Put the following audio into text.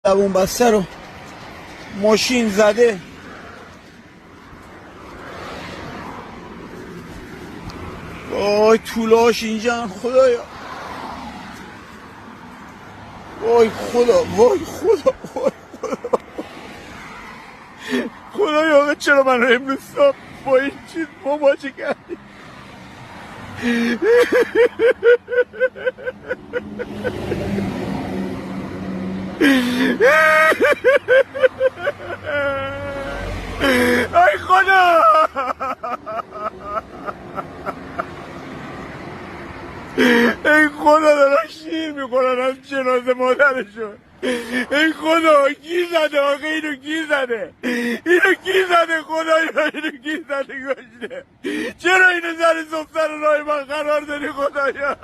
لبون بسته رو ماشین زده. وای طولاش اینجا خدایا، وای خدا، وای خدا، وای خدایا چرا من رو امروز با این چیز مواجه کردی؟ ای خدا، ای خدا دارن شیر میخورن از جنازه مادرشون. ای خدا کی زده آقا؟ اینو کی زده؟ اینو کی زده خدایا؟ اینو کی زده گشته؟ چرا اینو زده صبح سر راه من قرار دادی خدایا؟